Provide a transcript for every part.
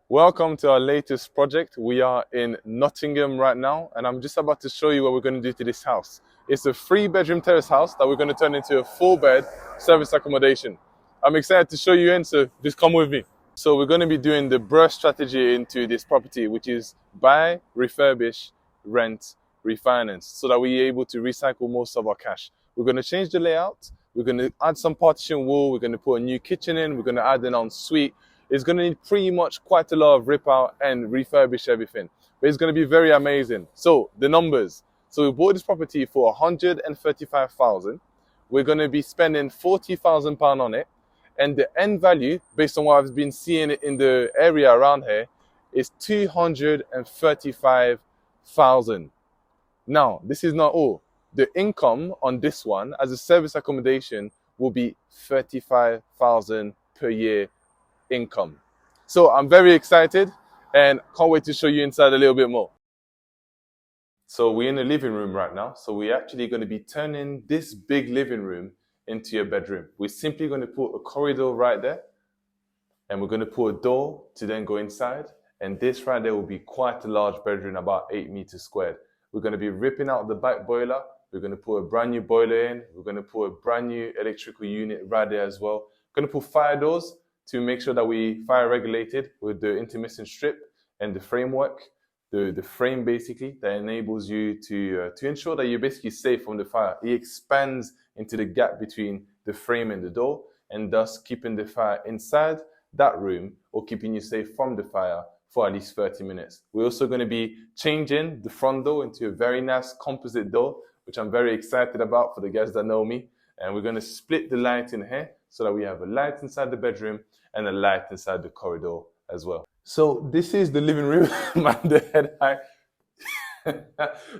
Welcome to our latest project. We are in Nottingham right now, and I'm just about to show you what we're going to do to this house. It's a 3-bedroom terrace house that we're going to turn into a 4-bed service accommodation. I'm excited to show you in, so just come with me. So we're going to be doing the brush strategy into this property, which is buy, refurbish, rent, refinance, so that we're able to recycle most of our cash. We're going to change the layout. We're going to add some partition wall. We're going to put a new kitchen in. We're going to add an ensuite. It's going to need pretty much quite a lot of rip out and refurbish everything. But it's going to be very amazing. So the numbers. So we bought this property for 135,000. We're going to be spending 40,000 pounds on it. And the end value, based on what I've been seeing in the area around here, is 235,000. Now, this is not all. The income on this one as a service accommodation will be 35,000 per year income. So I'm very excited and can't wait to show you inside a little bit more. So we're in the living room right now. So we're actually going to be turning this big living room into a bedroom. We're simply going to put a corridor right there, and we're going to put a door to then go inside. And this right there will be quite a large bedroom, about 8 meters squared. We're going to be ripping out the back boiler. We're going to put a brand new boiler in. We're going to put a brand new electrical unit right there as well. We're going to put fire doors to make sure that we fire regulated with the intermittent strip and the framework, the frame basically that enables you to ensure that you're basically safe from the fire. It expands into the gap between the frame and the door, and thus keeping the fire inside that room or keeping you safe from the fire for at least 30 minutes. We're also going to be changing the front door into a very nice composite door, which I'm very excited about for the guys that know me. And we're going to split the light in here so that we have a light inside the bedroom and a light inside the corridor as well. So this is the living room. Man, the head height.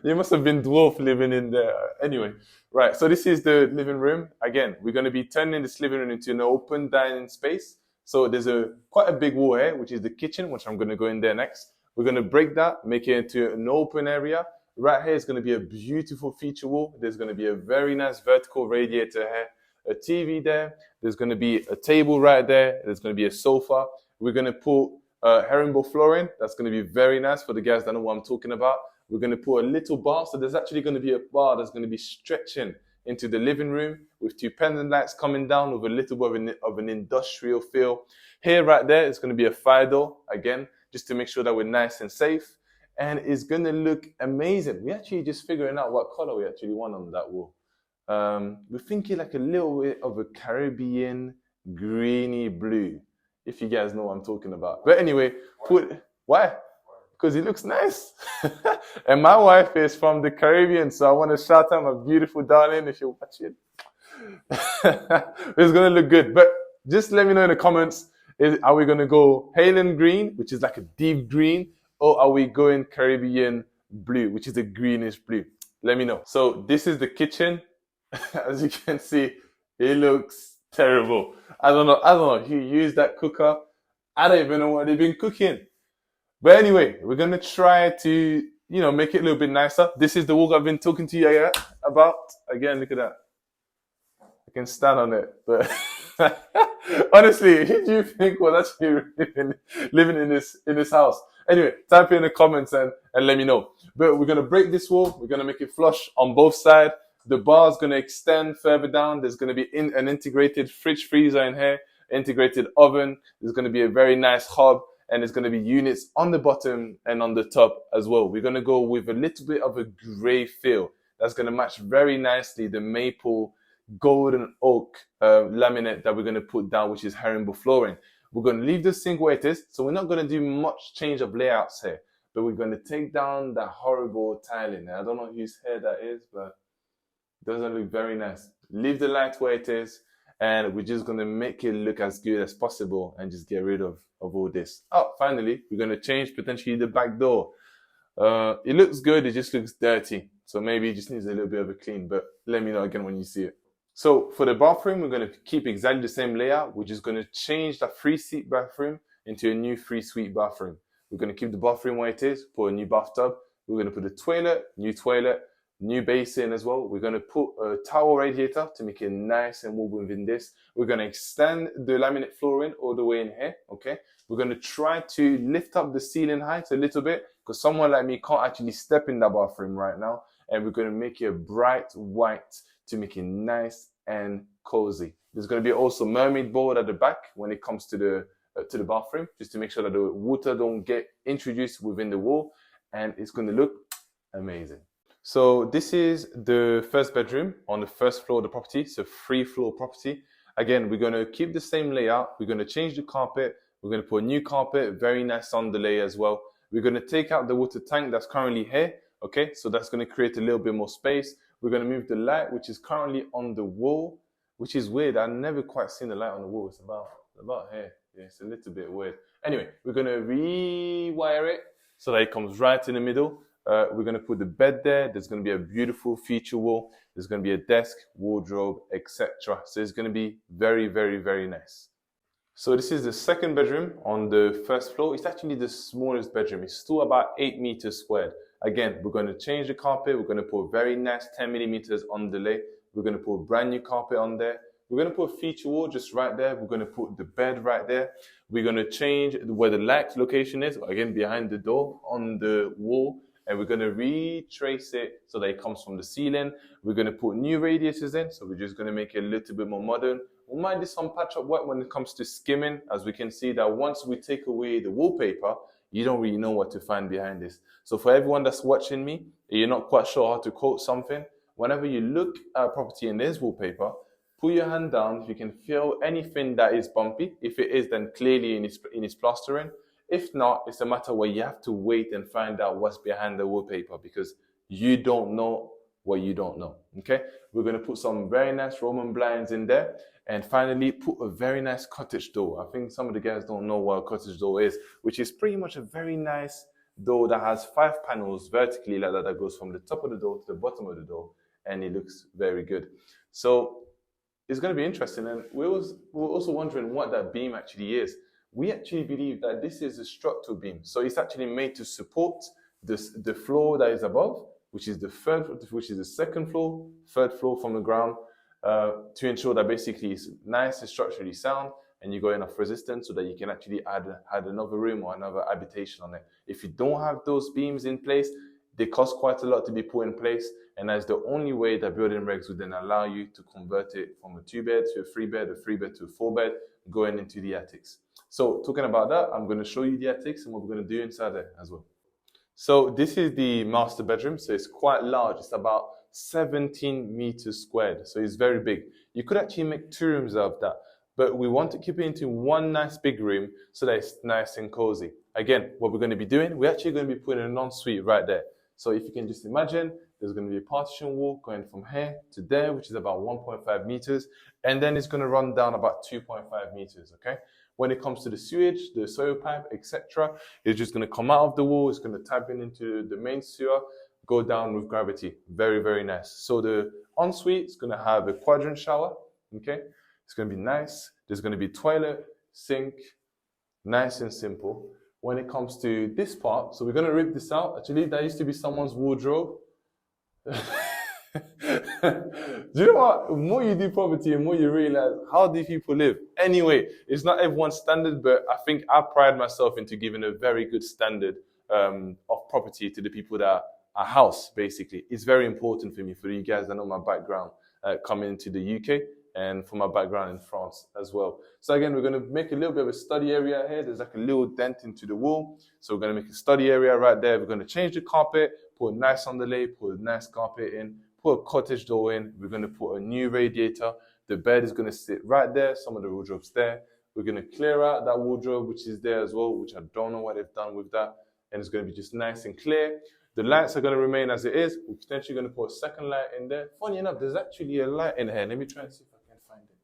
You must have been dwarf living in there. Anyway, right. So this is the living room. Again, we're going to be turning this living room into an open dining space. So there's quite a big wall here, which is the kitchen, which I'm going to go in there next. We're going to break that, make it into an open area. Right here is going to be a beautiful feature wall. There's going to be a very nice vertical radiator here, a TV there. There's going to be a table right there. There's going to be a sofa. We're going to put herringbone flooring. That's going to be very nice for the guys that know what I'm talking about. We're going to put a little bar. So there's actually going to be a bar that's going to be stretching into the living room with 2 pendant lights coming down with a little bit of an industrial feel. Here, right there, it's going to be a fire door, again, just to make sure that we're nice and safe. And it's going to look amazing. We're actually just figuring out what color we actually want on that wall. We're thinking like a little bit of a Caribbean greeny blue, if you guys know what I'm talking about. But anyway, why? Because it looks nice. And my wife is from the Caribbean, so I want to shout out my beautiful darling if you're watching. It's going to look good. But just let me know in the comments, are we going to go Highland green, which is like a deep green, or are we going Caribbean blue, which is a greenish blue? Let me know. So this is the kitchen. As you can see, it looks terrible. I don't know who used that cooker. I don't even know what they've been cooking. But anyway, we're going to try to, make it a little bit nicer. This is the wall I've been talking to you about. Again, look at that. I can stand on it. But honestly, who do you think was actually living in this house? Anyway, type in the comments and let me know. But we're going to break this wall. We're going to make it flush on both sides. The bar is going to extend further down. There's going to be an integrated fridge freezer in here, integrated oven. There's going to be a very nice hob, and there's going to be units on the bottom and on the top as well. We're going to go with a little bit of a gray feel. That's going to match very nicely the maple golden oak laminate that we're going to put down, which is herringbone flooring. We're going to leave the sink where it is. So we're not going to do much change of layouts here, but we're going to take down that horrible tiling. I don't know whose hair that is, but it doesn't look very nice. Leave the light where it is, and we're just going to make it look as good as possible and just get rid of all this. Oh, finally, we're going to change potentially the back door. It looks good. It just looks dirty. So maybe it just needs a little bit of a clean, but let me know again when you see it. So for the bathroom, we're going to keep exactly the same layout. We're just going to change that 3-seat bathroom into a new 3-suite bathroom. We're going to keep the bathroom where it is, put a new bathtub. We're going to put a toilet, new basin as well. We're going to put a towel radiator to make it nice and warm within this. We're going to extend the laminate flooring all the way in here, okay? We're going to try to lift up the ceiling height a little bit because someone like me can't actually step in that bathroom right now. And we're going to make it bright white to make it nice and cozy. There's going to be also mermaid board at the back when it comes to the bathroom, just to make sure that the water don't get introduced within the wall, and it's going to look amazing. So this is the first bedroom on the first floor of the property. It's a 3-floor property. Again, we're going to keep the same layout. We're going to change the carpet. We're going to put a new carpet, very nice underlay as well. We're going to take out the water tank that's currently here. Okay, so that's going to create a little bit more space. We're going to move the light, which is currently on the wall, which is weird. I've never quite seen the light on the wall. It's about here. Yeah, it's a little bit weird. Anyway, we're going to rewire it so that it comes right in the middle. We're going to put the bed there. There's going to be a beautiful feature wall. There's going to be a desk, wardrobe, etc. So it's going to be very, very, very nice. So this is the second bedroom on the first floor. It's actually the smallest bedroom. It's still about 8 meters squared. Again, we're going to change the carpet. We're going to put very nice 10 millimeters underlay. We're going to put a brand new carpet on there. We're going to put a feature wall just right there. We're going to put the bed right there. We're going to change where the light location is, again, behind the door on the wall. And we're going to retrace it so that it comes from the ceiling. We're going to put new radiators in. So we're just going to make it a little bit more modern. We might do some patch-up work when it comes to skimming, as we can see that once we take away the wallpaper, you don't really know what to find behind this. So for everyone that's watching me, you're not quite sure how to quote something, whenever you look at a property and there's wallpaper, put your hand down if you can feel anything that is bumpy. If it is, then clearly in its plastering. If not, it's a matter where you have to wait and find out what's behind the wallpaper because you don't know what you don't know, okay? We're going to put some very nice Roman blinds in there. And finally, put a very nice cottage door. I think some of the guys don't know what a cottage door is, which is pretty much a very nice door that has 5 panels vertically like that goes from the top of the door to the bottom of the door. And it looks very good. So it's going to be interesting. And we're also wondering what that beam actually is. We actually believe that this is a structural beam. So it's actually made to support the floor that is above, which is the second floor, third floor from the ground, to ensure that basically it's nice and structurally sound and you got enough resistance so that you can actually add another room or another habitation on it. If you don't have those beams in place, they cost quite a lot to be put in place, and that's the only way that building regs would then allow you to convert it from a 2-bed to a 3-bed, a 3-bed to a 4-bed, going into the attics. So talking about that, I'm going to show you the attics and what we're going to do inside there as well. So this is the master bedroom. So it's quite large. It's about 17 meters squared. So it's very big. You could actually make 2 rooms out of that, but we want to keep it into one nice big room so that it's nice and cozy. Again, what we're going to be doing, we're actually going to be putting an ensuite right there. So if you can just imagine, there's going to be a partition wall going from here to there, which is about 1.5 meters. And then it's going to run down about 2.5 meters, okay? When it comes to the sewage, the soil pipe, etc., it's just going to come out of the wall. It's going to tap into the main sewer, go down with gravity. Very, very nice. So the ensuite is going to have a quadrant shower, okay? It's going to be nice. There's going to be toilet, sink, nice and simple. When it comes to this part, so we're going to rip this out. Actually, that used to be someone's wardrobe. Do you know what? The more you do property, the more you realize how do people live. Anyway, it's not everyone's standard, but I think I pride myself into giving a very good standard of property to the people that are house, basically. It's very important for me, for you guys that know my background coming into the UK and for my background in France as well. So again, we're going to make a little bit of a study area here. There's like a little dent into the wall. So we're going to make a study area right there. We're going to change the carpet, put a nice underlay, put a nice carpet in, put a cottage door in. We're going to put a new radiator. The bed is going to sit right there. Some of the wardrobes there. We're going to clear out that wardrobe, which is there as well, which I don't know what they've done with that. And it's going to be just nice and clear. The lights are going to remain as it is. We're potentially going to put a second light in there. Funny enough, there's actually a light in here. Let me try and see if I can find it.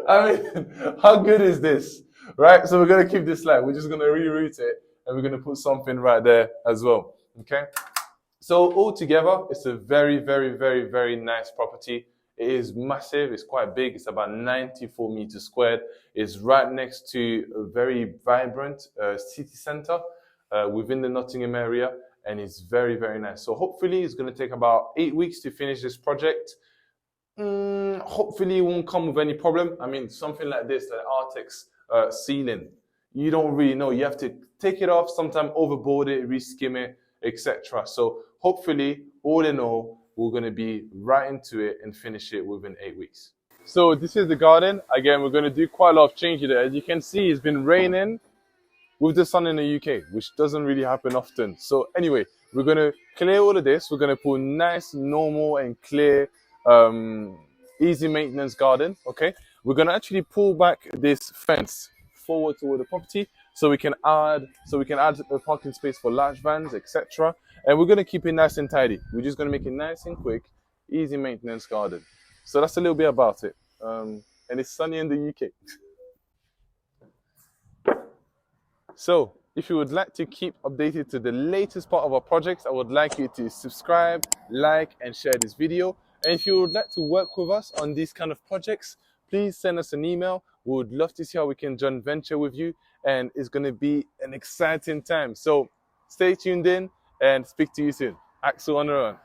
I mean, how good is this? Right? So we're going to keep this light. We're just going to reroute it. And we're going to put something right there as well. Okay? So altogether, it's a very, very, very, very nice property. It is massive. It's quite big. It's about 94 meters squared. It's right next to a very vibrant city center within the Nottingham area. And it's very, very nice. So hopefully it's going to take about 8 weeks to finish this project. Hopefully, it won't come with any problem. I mean, something like this, the Artex ceiling, you don't really know. You have to take it off, sometimes overboard it, reskim it, etc. So hopefully, all in all, we're going to be right into it and finish it within 8 weeks. So this is the garden. Again, we're going to do quite a lot of changes there. As you can see, it's been raining with the sun in the UK, which doesn't really happen often. So anyway, we're going to clear all of this. We're going to put nice, normal and clear, easy maintenance garden, okay? We're going to actually pull back this fence forward toward the property so we can add a parking space for large vans, etc. And we're going to keep it nice and tidy. We're just going to make it nice and quick, easy maintenance garden. So that's a little bit about it. And it's sunny in the UK. So, if you would like to keep updated to the latest part of our projects, I would like you to subscribe, like, and share this video. And if you would like to work with us on these kind of projects, please send us an email. We would love to see how we can joint venture with you, and it's going to be an exciting time. So, stay tuned in and speak to you soon. Axel on the run.